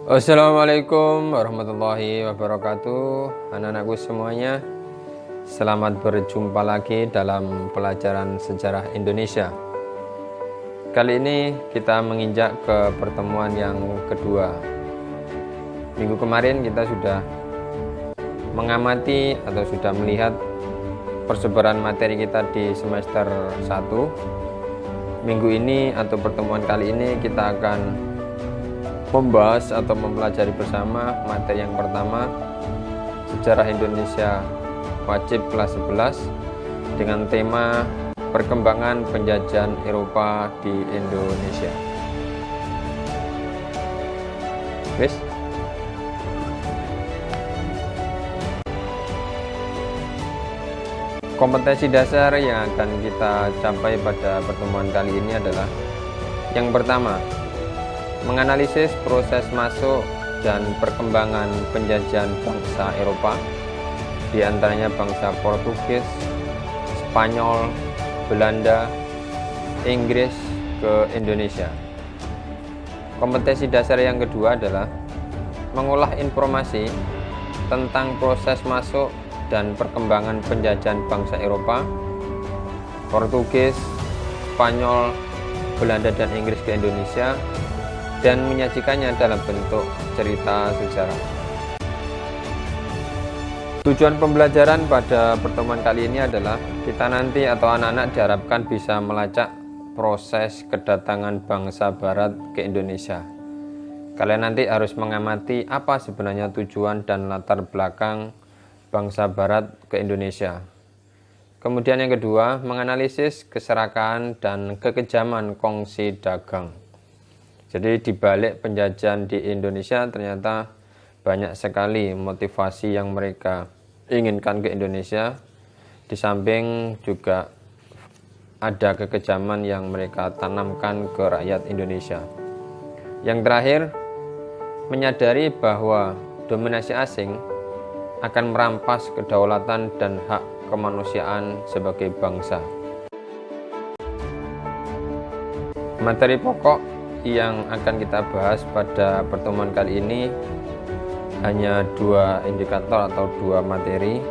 Assalamualaikum warahmatullahi wabarakatuh. Anak-anakku semuanya, selamat berjumpa lagi dalam pelajaran sejarah Indonesia. Kali ini kita menginjak ke pertemuan yang kedua. Minggu kemarin kita sudah mengamati atau sudah melihat persebaran materi kita di semester 1. Minggu ini atau pertemuan kali ini kita akan membahas atau mempelajari bersama materi yang pertama, sejarah Indonesia wajib kelas 11 dengan tema perkembangan penjajahan Eropa di Indonesia. Wis? Kompetensi dasar yang akan kita capai pada pertemuan kali ini adalah yang pertama, menganalisis proses masuk dan perkembangan penjajahan bangsa Eropa, di antaranya bangsa Portugis, Spanyol, Belanda, Inggris ke Indonesia. Kompetensi dasar yang kedua adalah mengolah informasi tentang proses masuk dan perkembangan penjajahan bangsa Eropa, Portugis, Spanyol, Belanda, dan Inggris ke Indonesia, dan menyajikannya dalam bentuk cerita sejarah. Tujuan pembelajaran pada pertemuan kali ini adalah kita nanti atau anak-anak diharapkan bisa melacak proses kedatangan bangsa Barat ke Indonesia. Kalian nanti harus mengamati apa sebenarnya tujuan dan latar belakang bangsa Barat ke Indonesia. Kemudian yang kedua, menganalisis keserakahan dan kekejaman kongsi dagang. Jadi di balik penjajahan di Indonesia ternyata banyak sekali motivasi yang mereka inginkan ke Indonesia. Di samping juga ada kekejaman yang mereka tanamkan ke rakyat Indonesia. Yang terakhir, menyadari bahwa dominasi asing akan merampas kedaulatan dan hak kemanusiaan sebagai bangsa. Materi pokok yang akan kita bahas pada pertemuan kali ini hanya dua indikator atau dua materi.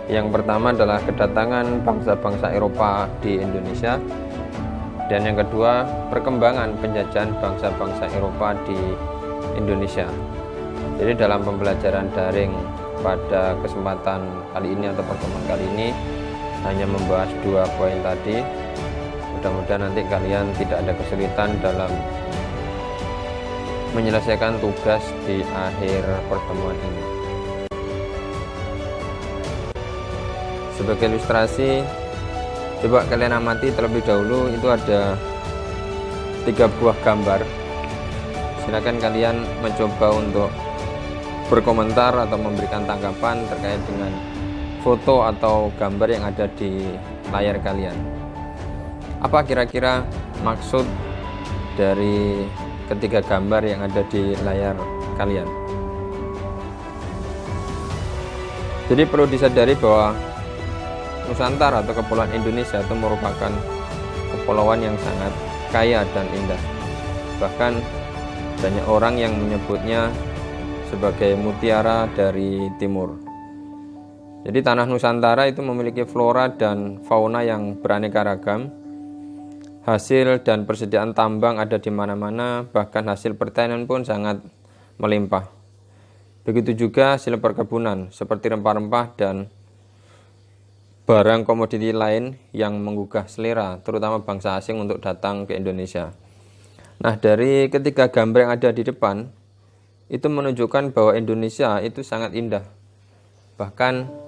Yang pertama adalah kedatangan bangsa-bangsa Eropa di Indonesia, dan yang kedua perkembangan penjajahan bangsa-bangsa Eropa di Indonesia. Jadi dalam pembelajaran daring pada kesempatan kali ini atau pertemuan kali ini hanya membahas dua poin tadi. Mudah-mudahan nanti kalian tidak ada kesulitan dalam menyelesaikan tugas di akhir pertemuan ini. Sebagai ilustrasi, coba kalian amati terlebih dahulu, itu ada 3 buah gambar. Silakan kalian mencoba untuk berkomentar atau memberikan tanggapan terkait dengan foto atau gambar yang ada di layar kalian. Apa kira-kira maksud dari ketiga gambar yang ada di layar kalian? Jadi perlu disadari bahwa Nusantara atau Kepulauan Indonesia itu merupakan kepulauan yang sangat kaya dan indah. Bahkan banyak orang yang menyebutnya sebagai mutiara dari timur. Jadi tanah Nusantara itu memiliki flora dan fauna yang beraneka ragam. Hasil dan persediaan tambang ada di mana-mana, bahkan hasil pertanian pun sangat melimpah. Begitu juga hasil perkebunan seperti rempah-rempah dan barang komoditi lain yang menggugah selera, terutama bangsa asing untuk datang ke Indonesia. Nah, dari ketiga gambar yang ada di depan, itu menunjukkan bahwa Indonesia itu sangat indah. Bahkan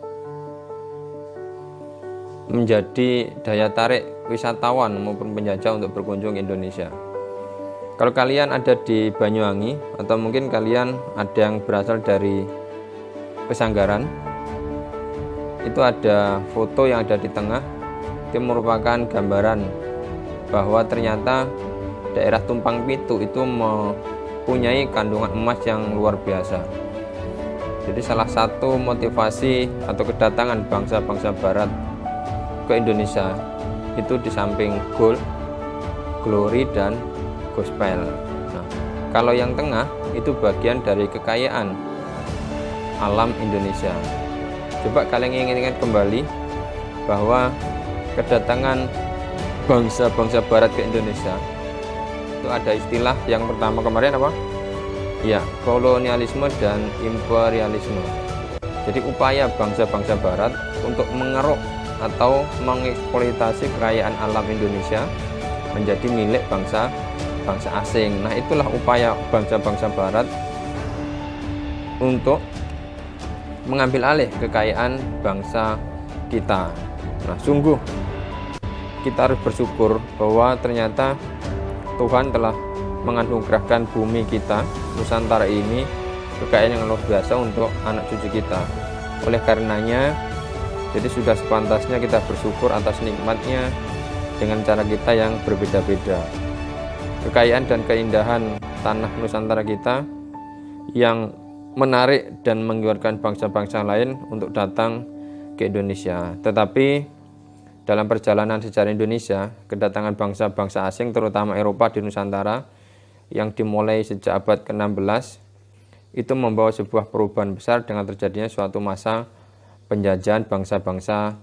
menjadi daya tarik wisatawan maupun penjajah untuk berkunjung ke Indonesia. Kalau kalian ada di Banyuwangi atau mungkin kalian ada yang berasal dari Pesanggaran, itu ada foto yang ada di tengah, itu merupakan gambaran bahwa ternyata daerah Tumpang Pitu itu mempunyai kandungan emas yang luar biasa. Jadi salah satu motivasi atau kedatangan bangsa-bangsa Barat ke Indonesia itu di samping gold, glory, dan gospel. Kalau yang tengah itu bagian dari kekayaan alam Indonesia. Coba kalian ingat kembali bahwa kedatangan bangsa-bangsa barat ke Indonesia itu ada istilah yang pertama kemarin apa? Ya, kolonialisme dan imperialisme. Jadi upaya bangsa-bangsa barat untuk mengeruk atau mengeksploitasi kekayaan alam Indonesia menjadi milik bangsa asing. Nah, itulah upaya bangsa-bangsa barat untuk mengambil alih kekayaan bangsa kita. Nah, sungguh kita harus bersyukur bahwa ternyata Tuhan telah menganugerahkan bumi kita, Nusantara ini, kekayaan yang luar biasa untuk anak cucu kita. Oleh karenanya, jadi sudah sepantasnya kita bersyukur atas nikmatnya dengan cara kita yang berbeda-beda. Kekayaan dan keindahan tanah Nusantara kita yang menarik dan menggiurkan bangsa-bangsa lain untuk datang ke Indonesia. Tetapi dalam perjalanan sejarah Indonesia, kedatangan bangsa-bangsa asing terutama Eropa di Nusantara yang dimulai sejak abad ke-16 itu membawa sebuah perubahan besar dengan terjadinya suatu masa penjajahan bangsa-bangsa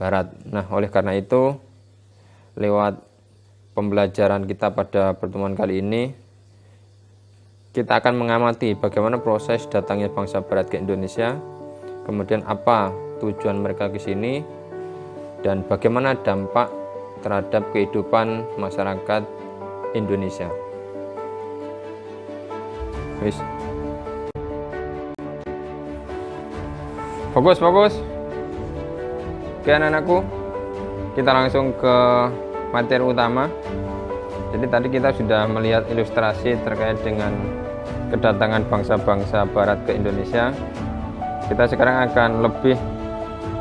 barat. Nah, oleh karena itu, lewat pembelajaran kita pada pertemuan kali ini, kita akan mengamati bagaimana proses datangnya bangsa barat ke Indonesia, kemudian apa tujuan mereka ke sini, dan bagaimana dampak terhadap kehidupan masyarakat Indonesia. Wis. Fokus. Oke anak-anakku, kita langsung ke materi utama. Jadi tadi kita sudah melihat ilustrasi terkait dengan kedatangan bangsa-bangsa barat ke Indonesia. Kita sekarang akan lebih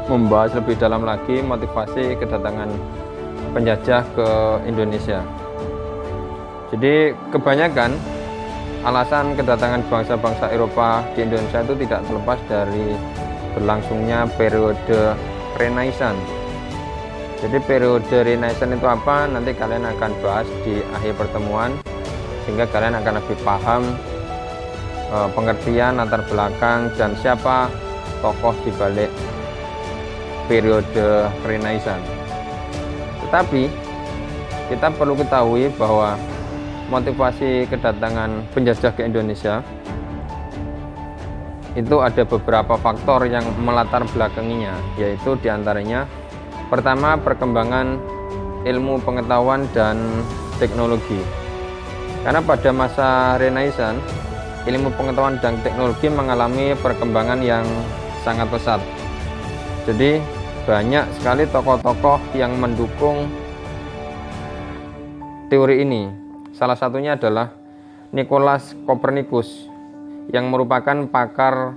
membahas lebih dalam lagi motivasi kedatangan penjajah ke Indonesia. Jadi kebanyakan alasan kedatangan bangsa-bangsa Eropa di Indonesia itu tidak terlepas dari berlangsungnya periode Renaissance. Jadi periode Renaissance itu apa? Nanti kalian akan bahas di akhir pertemuan, sehingga kalian akan lebih paham pengertian latar belakang dan siapa tokoh di balik periode Renaissance. Tetapi kita perlu ketahui bahwa motivasi kedatangan penjajah ke Indonesia itu ada beberapa faktor yang melatar belakanginya, yaitu diantaranya pertama perkembangan ilmu pengetahuan dan teknologi. Karena pada masa Renaissance ilmu pengetahuan dan teknologi mengalami perkembangan yang sangat pesat. Jadi banyak sekali tokoh-tokoh yang mendukung teori ini. Salah satunya adalah Nicolaus Copernicus yang merupakan pakar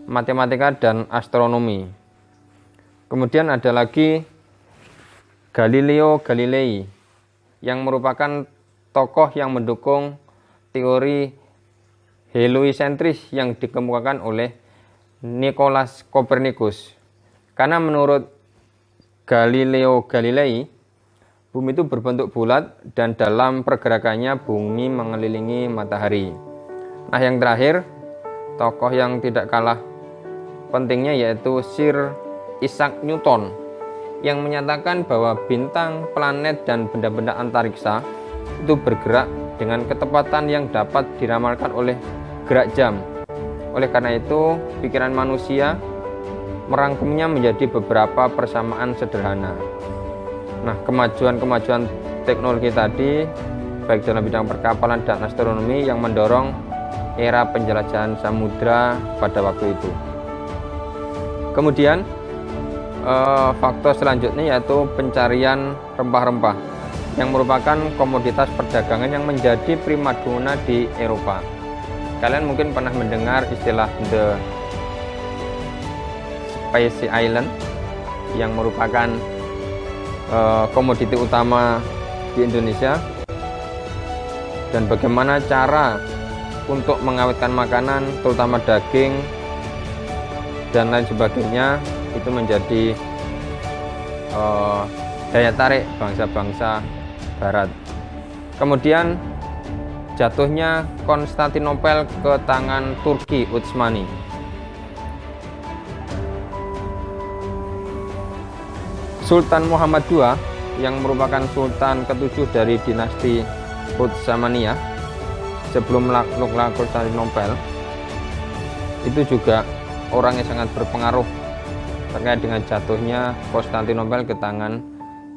matematika dan astronomi. Kemudian ada lagi Galileo Galilei yang merupakan tokoh yang mendukung teori heliocentris yang dikemukakan oleh Nicolaus Copernicus. Karena menurut Galileo Galilei, bumi itu berbentuk bulat dan dalam pergerakannya bumi mengelilingi matahari. Nah, yang terakhir, tokoh yang tidak kalah pentingnya yaitu Sir Isaac Newton yang menyatakan bahwa bintang, planet, dan benda-benda antariksa itu bergerak dengan ketepatan yang dapat diramalkan oleh gerak jam. Oleh karena itu, pikiran manusia merangkumnya menjadi beberapa persamaan sederhana. Nah, kemajuan-kemajuan teknologi tadi, baik dalam bidang perkapalan dan astronomi, yang mendorong era penjelajahan samudra pada waktu itu. Kemudian faktor selanjutnya yaitu pencarian rempah-rempah yang merupakan komoditas perdagangan yang menjadi primadona di Eropa. Kalian mungkin pernah mendengar istilah the Spice Island yang merupakan komoditi utama di Indonesia, dan bagaimana cara untuk mengawetkan makanan terutama daging dan lain sebagainya itu menjadi daya tarik bangsa-bangsa barat. Kemudian jatuhnya Konstantinopel ke tangan Turki Utsmani. Sultan Muhammad II yang merupakan sultan ke-7 dari dinasti Utsmaniyah sebelum menaklukkan Konstantinopel itu juga orang yang sangat berpengaruh terkait dengan jatuhnya Konstantinopel ke tangan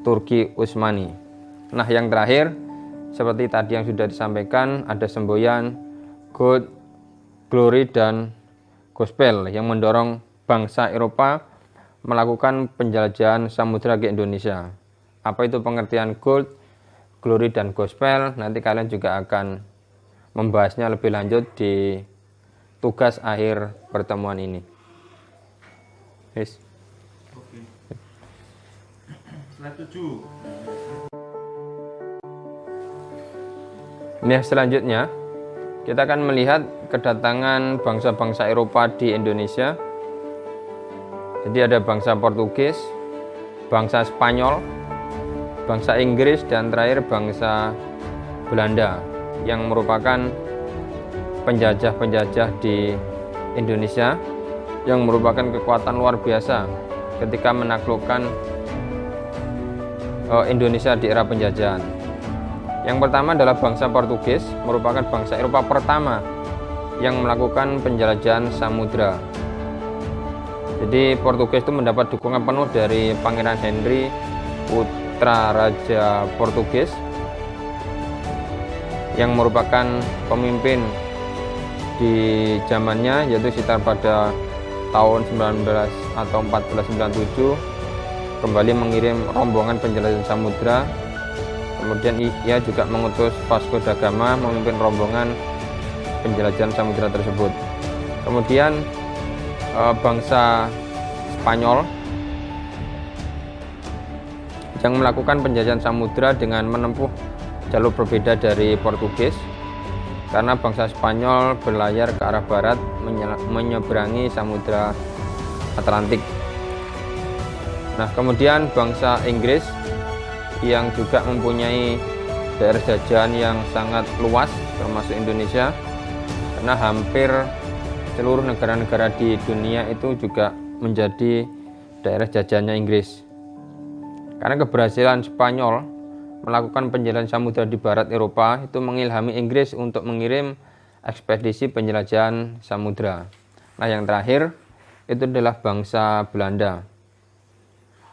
Turki Utsmani. Nah, yang terakhir seperti tadi yang sudah disampaikan, ada semboyan God, Glory, dan Gospel yang mendorong bangsa Eropa melakukan penjelajahan samudra ke Indonesia. Apa itu pengertian God, Glory, dan Gospel? Nanti kalian juga akan membahasnya lebih lanjut di tugas akhir pertemuan ini. Yes. Oke. Slide 7. Nah, selanjutnya kita akan melihat kedatangan bangsa-bangsa Eropa di Indonesia. Jadi ada bangsa Portugis, bangsa Spanyol, bangsa Inggris, dan terakhir bangsa Belanda yang merupakan penjajah-penjajah di Indonesia yang merupakan kekuatan luar biasa ketika menaklukkan Indonesia di era penjajahan. Yang pertama adalah bangsa Portugis, merupakan bangsa Eropa pertama yang melakukan penjelajahan samudra. Jadi Portugis itu mendapat dukungan penuh dari Pangeran Henry, putra Raja Portugis, yang merupakan pemimpin di zamannya, yaitu sekitar pada tahun 19 atau 1497 kembali mengirim rombongan penjelajahan samudra. Kemudian ia juga mengutus Vasco da Gama memimpin rombongan penjelajahan samudra tersebut. Kemudian bangsa Spanyol yang melakukan penjajahan samudra dengan menempuh jalur berbeda dari Portugis, karena bangsa Spanyol berlayar ke arah barat menyeberangi Samudra Atlantik. Nah, kemudian bangsa Inggris yang juga mempunyai daerah jajahan yang sangat luas termasuk Indonesia, karena hampir seluruh negara-negara di dunia itu juga menjadi daerah jajahannya Inggris. Karena keberhasilan Spanyol melakukan penjelajahan samudra di barat Eropa itu mengilhami Inggris untuk mengirim ekspedisi penjelajahan samudra. Nah, yang terakhir itu adalah bangsa Belanda.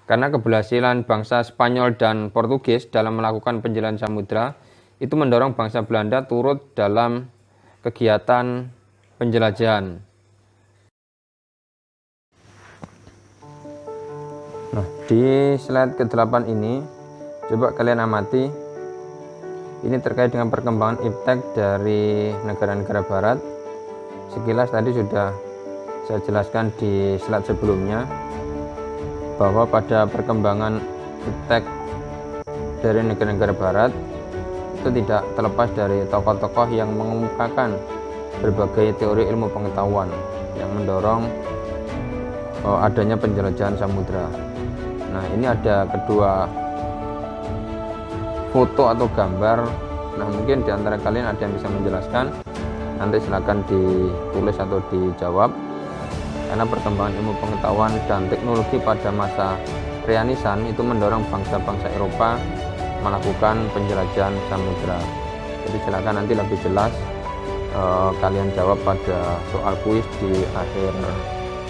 Karena keberhasilan bangsa Spanyol dan Portugis dalam melakukan penjelajahan samudra itu mendorong bangsa Belanda turut dalam kegiatan penjelajahan. Nah, di slide ke-8 ini coba kalian amati. Ini terkait dengan perkembangan iptek dari negara-negara barat. Sekilas tadi sudah saya jelaskan di slide sebelumnya, bahwa pada perkembangan iptek dari negara-negara barat itu tidak terlepas dari tokoh-tokoh yang mengemukakan berbagai teori ilmu pengetahuan yang mendorong adanya penjelajahan samudra. Nah, ini ada kedua foto atau gambar. Nah, mungkin di antara kalian ada yang bisa menjelaskan, nanti silakan ditulis atau dijawab. Karena perkembangan ilmu pengetahuan dan teknologi pada masa Renaissance itu mendorong bangsa-bangsa Eropa melakukan penjelajahan samudra. Jadi silakan nanti lebih jelas kalian jawab pada soal kuis di akhir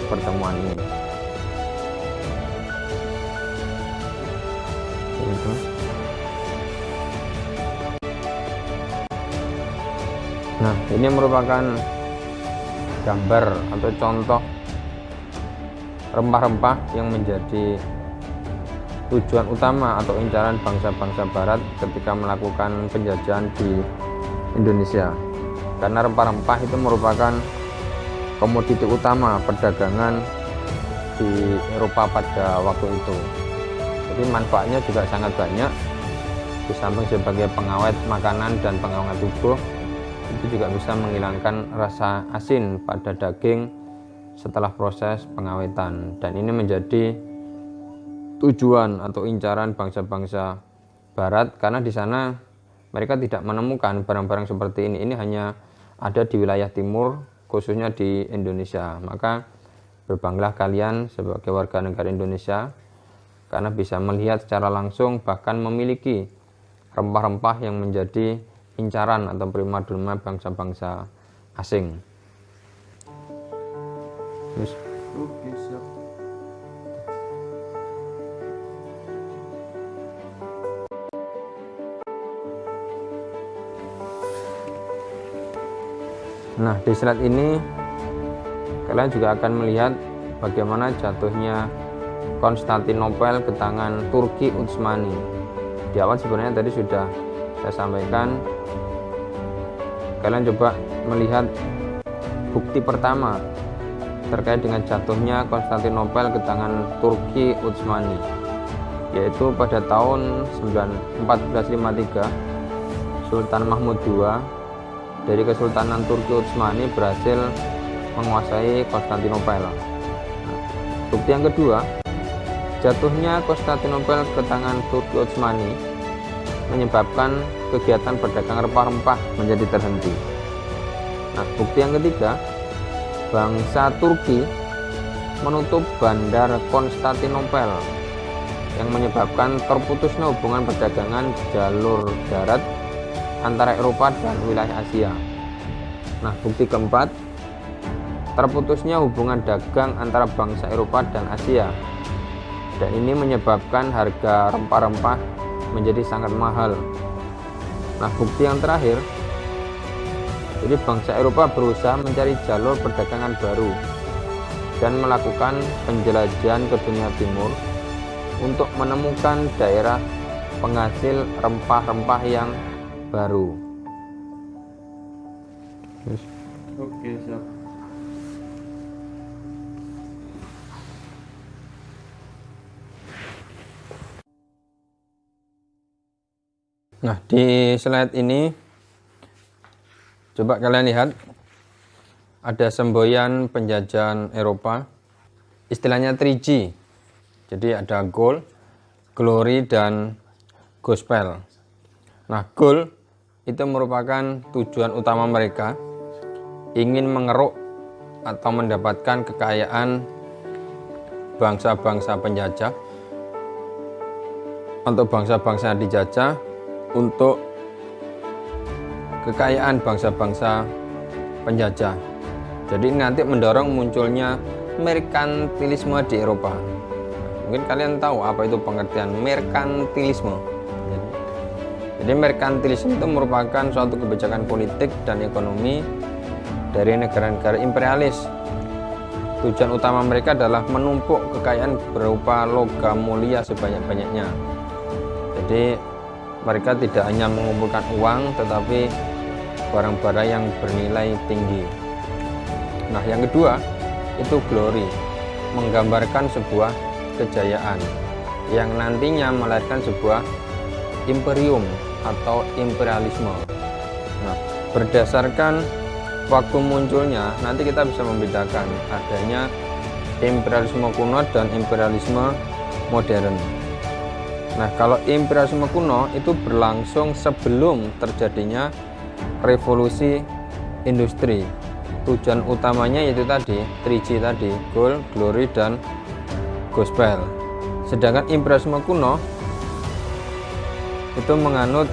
pertemuan ini. Nah, ini merupakan gambar atau contoh rempah-rempah yang menjadi tujuan utama atau incaran bangsa-bangsa barat ketika melakukan penjajahan di Indonesia. Karena rempah-rempah itu merupakan komoditi utama perdagangan di Eropa pada waktu itu. Jadi manfaatnya juga sangat banyak. Di samping sebagai pengawet makanan dan pengawet tubuh, itu juga bisa menghilangkan rasa asin pada daging setelah proses pengawetan, dan ini menjadi tujuan atau incaran bangsa-bangsa barat karena di sana mereka tidak menemukan barang-barang seperti ini. Ini hanya ada di wilayah timur, khususnya di Indonesia. Maka berbanggalah kalian sebagai warga negara Indonesia karena bisa melihat secara langsung, bahkan memiliki rempah-rempah yang menjadi incaran atau primadona bangsa-bangsa asing. Oke, siap. Nah, di slide ini kalian juga akan melihat bagaimana jatuhnya Konstantinopel ke tangan Turki Utsmani. Di awal sebenarnya tadi sudah saya sampaikan. Kalian coba melihat bukti pertama terkait dengan jatuhnya Konstantinopel ke tangan Turki Utsmani, yaitu pada tahun 1453 Sultan Mahmud II dari Kesultanan Turki Utsmani berhasil menguasai Konstantinopel. Bukti yang kedua, jatuhnya Konstantinopel ke tangan Turki Utsmani menyebabkan kegiatan perdagangan rempah-rempah menjadi terhenti. Nah, bukti yang ketiga, bangsa Turki menutup bandar Konstantinopel yang menyebabkan terputusnya hubungan perdagangan jalur darat antara Eropa dan wilayah Asia. Nah, bukti keempat, terputusnya hubungan dagang antara bangsa Eropa dan Asia, dan ini menyebabkan harga rempah-rempah menjadi sangat mahal. Nah, bukti yang terakhir, jadi bangsa Eropa berusaha mencari jalur perdagangan baru dan melakukan penjelajahan ke dunia timur untuk menemukan daerah penghasil rempah-rempah yang baru. Oke, siap. Nah, di slide ini coba kalian lihat ada semboyan penjajahan Eropa, istilahnya 3G. Jadi ada gold, glory, dan gospel. Nah, gold itu merupakan tujuan utama mereka, ingin mengeruk atau mendapatkan kekayaan bangsa-bangsa penjajah atau bangsa-bangsa yang dijajah untuk kekayaan bangsa-bangsa penjajah. Jadi ini nanti mendorong munculnya merkantilisme di Eropa. Mungkin kalian tahu apa itu pengertian merkantilisme. Jadi merkantilisme itu merupakan suatu kebijakan politik dan ekonomi dari negara-negara imperialis. Tujuan utama mereka adalah menumpuk kekayaan berupa logam mulia sebanyak-banyaknya. Jadi mereka tidak hanya mengumpulkan uang, tetapi barang-barang yang bernilai tinggi. Nah, yang kedua itu glory, menggambarkan sebuah kejayaan yang nantinya melahirkan sebuah imperium atau imperialisme. Nah, berdasarkan waktu munculnya, nanti kita bisa membedakan adanya imperialisme kuno dan imperialisme modern. Nah, kalau imperialisme kuno itu berlangsung sebelum terjadinya revolusi industri. Tujuan utamanya yaitu tadi 3G tadi, gold, glory, dan gospel. Sedangkan imperialisme kuno itu menganut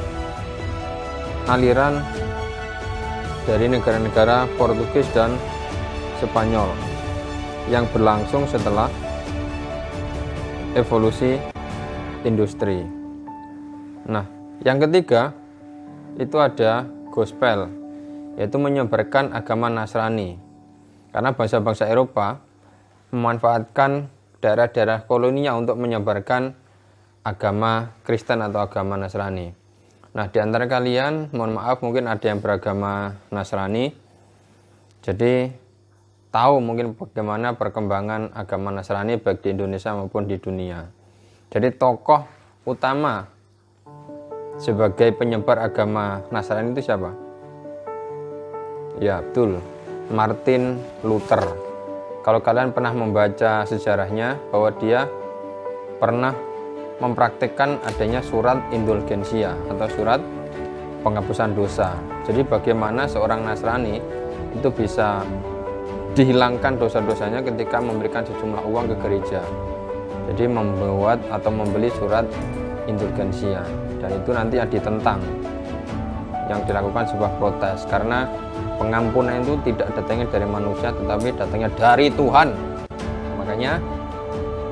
aliran dari negara-negara Portugis dan Spanyol yang berlangsung setelah evolusi industri. Nah, yang ketiga itu ada gospel, yaitu menyebarkan agama Nasrani. Karena bangsa-bangsa Eropa memanfaatkan daerah-daerah koloninya untuk menyebarkan agama Kristen atau agama Nasrani. Nah, di antara kalian, mohon maaf, mungkin ada yang beragama Nasrani. Jadi, tahu mungkin bagaimana perkembangan agama Nasrani baik di Indonesia maupun di dunia. Jadi, tokoh utama sebagai penyebar agama Nasrani itu siapa? Ya, betul, Martin Luther. Kalau kalian pernah membaca sejarahnya, bahwa dia pernah mempraktikkan adanya surat indulgensia atau surat penghapusan dosa. Jadi bagaimana seorang Nasrani itu bisa dihilangkan dosa-dosanya ketika memberikan sejumlah uang ke gereja. Jadi membuat atau membeli surat indulgensia, dan itu nanti ditentang, yang dilakukan sebuah protes karena pengampunan itu tidak datangnya dari manusia tetapi datangnya dari Tuhan. Makanya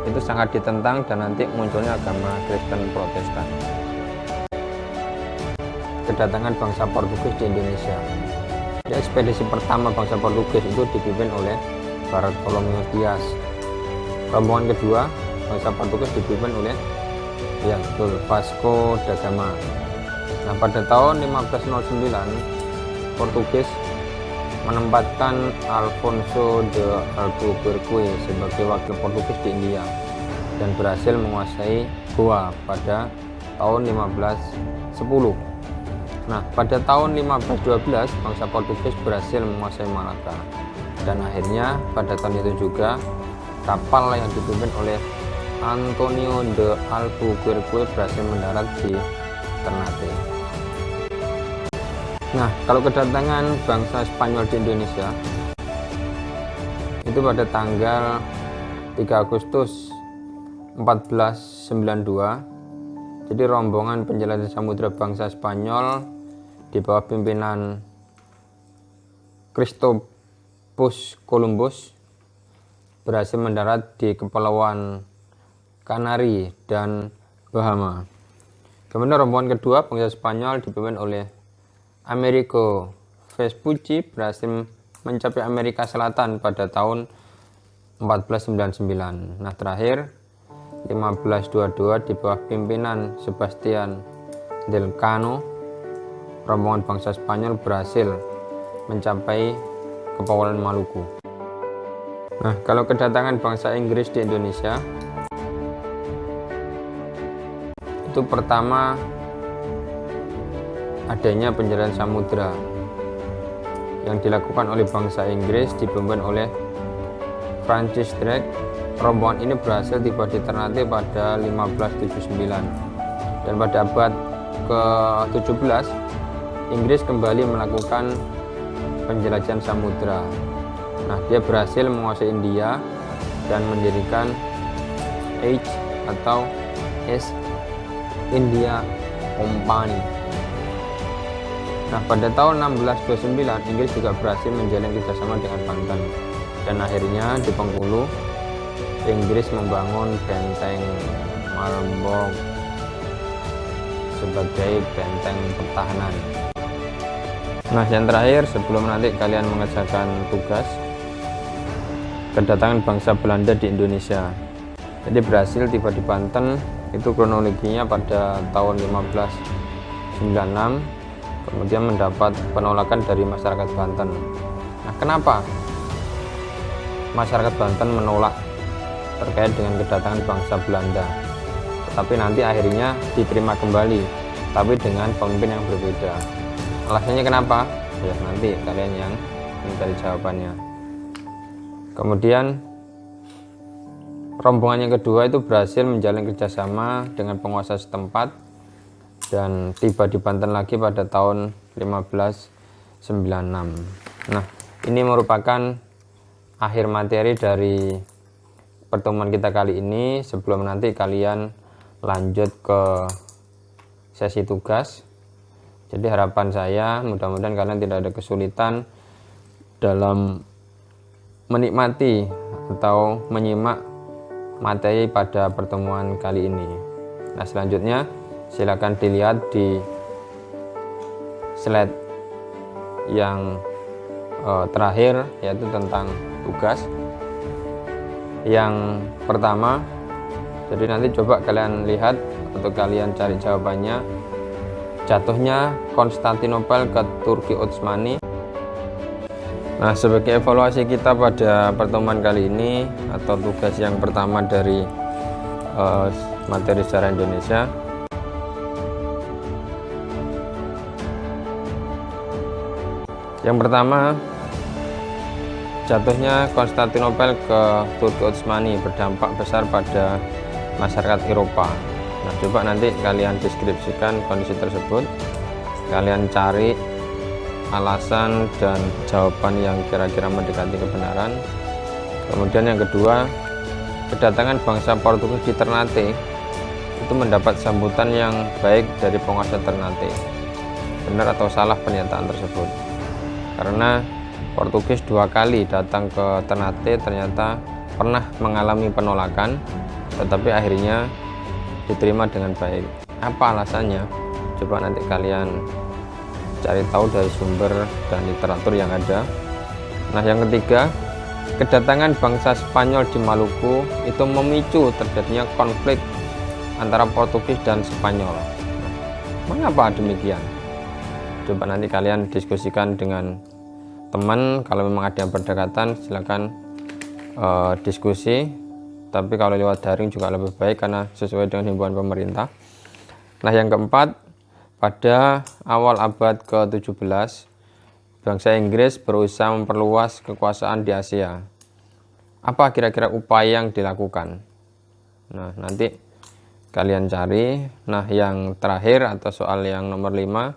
itu sangat ditentang dan nanti munculnya agama Kristen Protestan. Kedatangan bangsa Portugis di Indonesia. Ekspedisi pertama bangsa Portugis itu dipimpin oleh Bartolomeu Dias. Rombongan kedua bangsa Portugis dipimpin oleh Vasco da Gama. Nah, pada tahun 1509 Portugis menempatkan Alfonso de Albuquerque sebagai wakil Portugis di India dan berhasil menguasai Goa pada tahun 1510. Nah, pada tahun 1512 bangsa Portugis berhasil menguasai Malaka, dan akhirnya pada tahun itu juga kapal yang dipimpin oleh Antonio de Albuquerque berhasil mendarat di Ternate. Nah, kalau kedatangan bangsa Spanyol di Indonesia itu pada tanggal 3 Agustus 1492. Jadi rombongan penjelajah samudra bangsa Spanyol di bawah pimpinan Christopus Columbus berhasil mendarat di Kepulauan Kanari dan Bahama. Kemudian rombongan kedua bangsa Spanyol dipimpin oleh Amerigo Vespucci berhasil mencapai Amerika Selatan pada tahun 1499. Nah, terakhir 1522 di bawah pimpinan Sebastian del Cano, rombongan bangsa Spanyol berhasil mencapai Kepulauan Maluku. Nah, kalau kedatangan bangsa Inggris di Indonesia itu pertama adanya penjelasan samudra yang dilakukan oleh bangsa Inggris dipimpin oleh Francis Drake. Rombongan ini berhasil tiba di Ternate pada 1579, dan pada abad ke-17 Inggris kembali melakukan penjelajahan samudra. Nah, dia berhasil menguasai India dan mendirikan East atau East India Company. Nah, pada tahun 1629 Inggris juga berhasil menjalin kerjasama dengan Banten, dan akhirnya di Bengkulu Inggris membangun benteng Marlborough sebagai benteng pertahanan. Nah, yang terakhir sebelum nanti kalian mengerjakan tugas, kedatangan bangsa Belanda di Indonesia. Jadi berhasil tiba di Banten itu kronologinya pada tahun 1596, kemudian mendapat penolakan dari masyarakat Banten. Nah, kenapa masyarakat Banten menolak terkait dengan kedatangan bangsa Belanda, tetapi nanti akhirnya diterima kembali, tapi dengan pemimpin yang berbeda? Alasannya kenapa? Ya, nanti kalian yang mencari jawabannya. Kemudian rombongan yang kedua itu berhasil menjalin kerjasama dengan penguasa setempat dan tiba di Banten lagi pada tahun 1596. Nah, ini merupakan akhir materi dari pertemuan kita kali ini. Sebelum nanti kalian lanjut ke sesi tugas, jadi harapan saya mudah-mudahan kalian tidak ada kesulitan dalam menikmati atau menyimak materi pada pertemuan kali ini. Nah, selanjutnya silakan dilihat di slide yang terakhir, yaitu tentang tugas yang pertama. Jadi nanti coba kalian lihat atau kalian cari jawabannya. Jatuhnya Konstantinopel ke Turki Utsmani. Nah, sebagai evaluasi kita pada pertemuan kali ini atau tugas yang pertama dari materi sejarah Indonesia, yang pertama, jatuhnya Konstantinopel ke Turki Utsmani berdampak besar pada masyarakat Eropa. Nah, coba nanti kalian deskripsikan kondisi tersebut. kalian cari alasan dan jawaban yang kira-kira mendekati kebenaran. Kemudian yang kedua, kedatangan bangsa Portugis di Ternate itu mendapat sambutan yang baik dari penguasa Ternate. Benar atau salah pernyataan tersebut? Karena Portugis 2 kali datang ke Ternate ternyata pernah mengalami penolakan, tetapi akhirnya diterima dengan baik. Apa alasannya? Coba nanti kalian cari tahu dari sumber dan literatur yang ada. Nah, yang ketiga, kedatangan bangsa Spanyol di Maluku itu memicu terjadinya konflik antara Portugis dan Spanyol. Nah, mengapa demikian? Coba nanti kalian diskusikan dengan teman. Kalau memang ada yang berdekatan, silakan diskusi. Tapi kalau lewat daring juga lebih baik karena sesuai dengan himbauan pemerintah. Nah, yang keempat, pada awal abad ke-17, bangsa Inggris berusaha memperluas kekuasaan di Asia. Apa kira-kira upaya yang dilakukan? Nah, nanti kalian cari. Nah, yang terakhir atau soal yang nomor 5,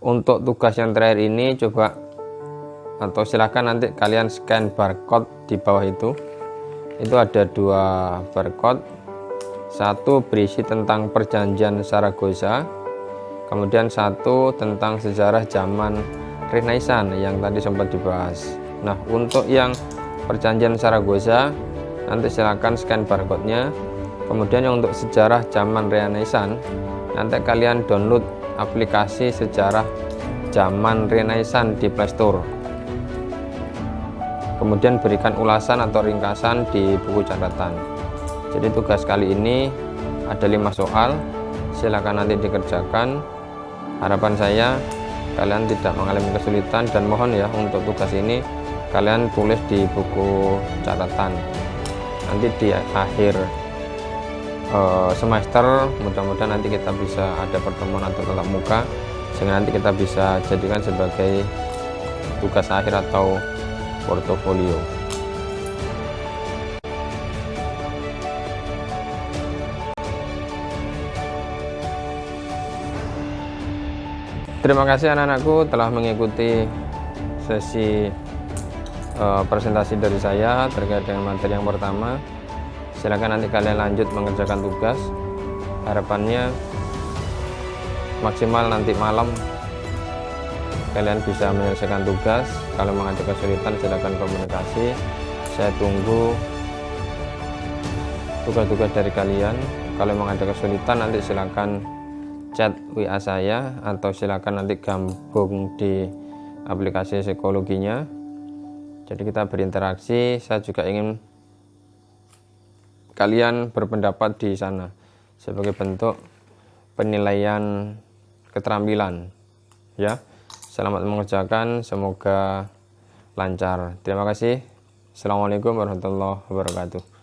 untuk tugas yang terakhir ini coba atau silahkan nanti kalian scan barcode di bawah itu. Itu ada 2 barcode. Satu berisi tentang perjanjian Saragossa, kemudian satu tentang sejarah zaman Renaissance yang tadi sempat dibahas. Nah, untuk yang perjanjian Saragossa nanti silakan scan barcode-nya. Kemudian yang untuk sejarah zaman Renaissance nanti kalian download aplikasi sejarah zaman Renaissance di Play Store. Kemudian berikan ulasan atau ringkasan di buku catatan. Jadi tugas kali ini ada 5 soal, silakan nanti dikerjakan. Harapan saya kalian tidak mengalami kesulitan, dan mohon ya untuk tugas ini kalian tulis di buku catatan. Nanti di akhir semester mudah-mudahan nanti kita bisa ada pertemuan atau tatap muka, sehingga nanti kita bisa jadikan sebagai tugas akhir atau portofolio. Terima kasih anak-anakku telah mengikuti sesi presentasi dari saya terkait dengan materi yang pertama. Silakan nanti kalian lanjut mengerjakan tugas. Harapannya maksimal nanti malam kalian bisa menyelesaikan tugas. Kalau memang ada kesulitan silakan komunikasi. Saya tunggu tugas-tugas dari kalian. Kalau memang ada kesulitan nanti silakan chat WA saya atau silakan nanti gabung di aplikasi psikologinya. Jadi kita berinteraksi. Saya juga ingin kalian berpendapat di sana sebagai bentuk penilaian keterampilan. Ya, selamat mengerjakan, semoga lancar. Terima kasih. Assalamualaikum warahmatullahi wabarakatuh.